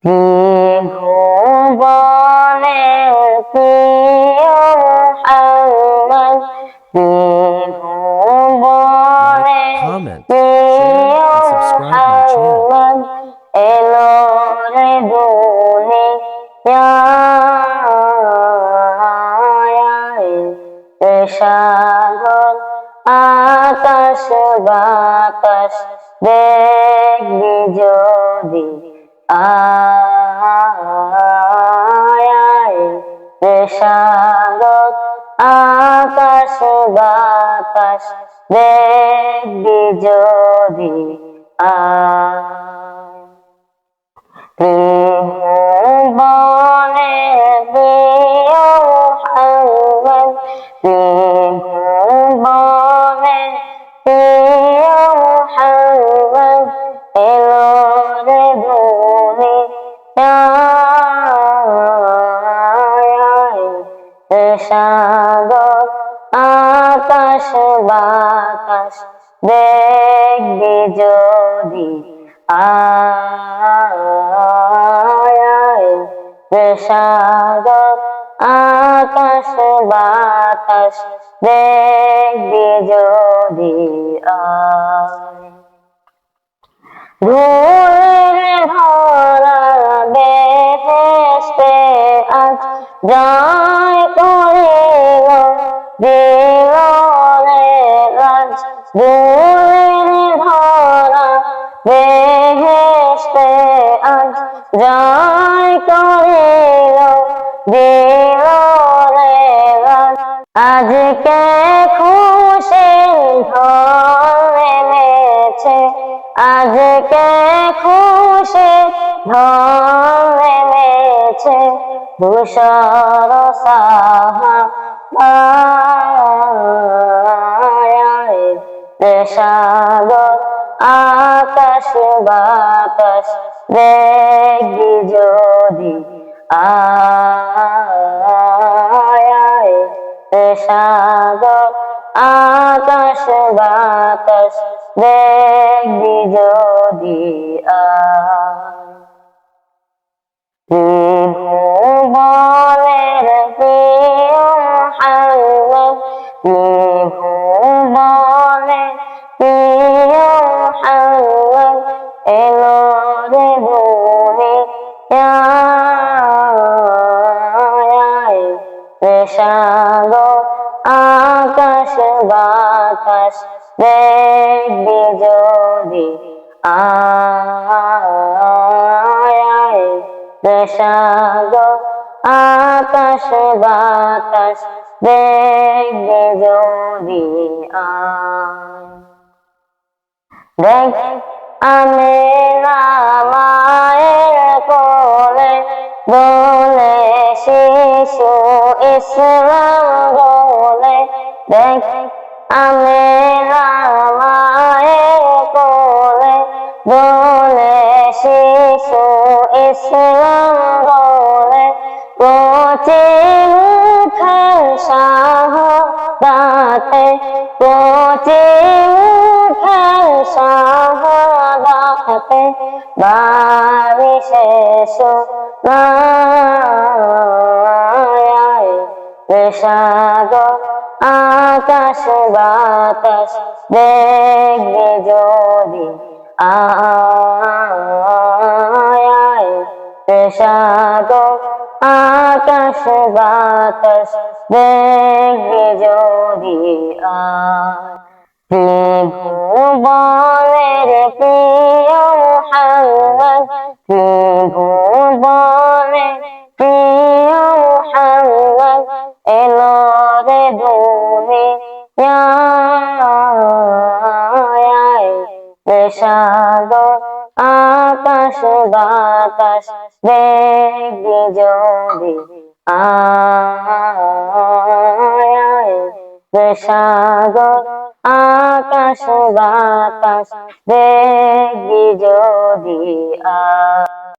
ত্রিভুবনের প্রিয় মুহাম্মদ, ত্রিভুবনের comment, প্রিয় share, and subscribe my channel. Muhammad এলো রে দুনিয়ায়। সাগর আকাশ বাতাস দেখবি যদি আয়, সাগর আকাশ বাতাস দেখবি যদি আয়। ত্রিভুবনের প্রিয় মুহাম্মদ, ত্রিভুবনের প্রিয় মুহাম্মদ এলো রে দুনিয়ায়। সাগর আকাশ বাতাস দেখবি যদি আয়, সাগর আকাশ বাতাস দেখবি যদি আয়। ধুলির ধরা বেহেশতে আজ জয় করিল দিল রে রাজ। ধুলির ধরা বেহেশতে আজ জয় করিল দিল রে রাজ। আজকে খুশির ঢল নেমেছে, আজকে খুশির ঢল নেমেছে ধূসর সাহারায়। সাগর আকাশ বাতাস দেখবি যদি আয়, সাগর আকাশ বাতাস দেখবি যদি আয়। ত্রিভুবনের প্রিয় মুহাম্মদ, ত্রিভুবনের প্রিয় মুহাম্মদ এলো রে দুনিয়ায়। সাগর আকাশ বাতাস দেখবি যদি আয়, সাগর আকাশ বাতাস দেখবি যদি আয়। দেখ আমিনা মায়ের কোলে দোলে শিশু ইসলাম বলে। দেখ আমিনা মায়ের কোলে দোলে শিশু ইসলাম বলে। কচি মুখের শাহাদাতে, কচি মুখের শাহাদাতে বারিশে সোনায়। সাগর আকাশ বাতাস দেখবি যদি আয়, সাগর আকাশ বাতাস দেখবি যদি আয়। ত্রিভুবনের প্রিয় মুহাম্মদ, ত্রিভুবনের প্রিয় মুহাম্মদ এলো রে দুনিয়ায়। সাগর আকাশ বাতাস দেখবি যদি আয়, সাগর আকাশ বাতাস দেখবি যদি আয়।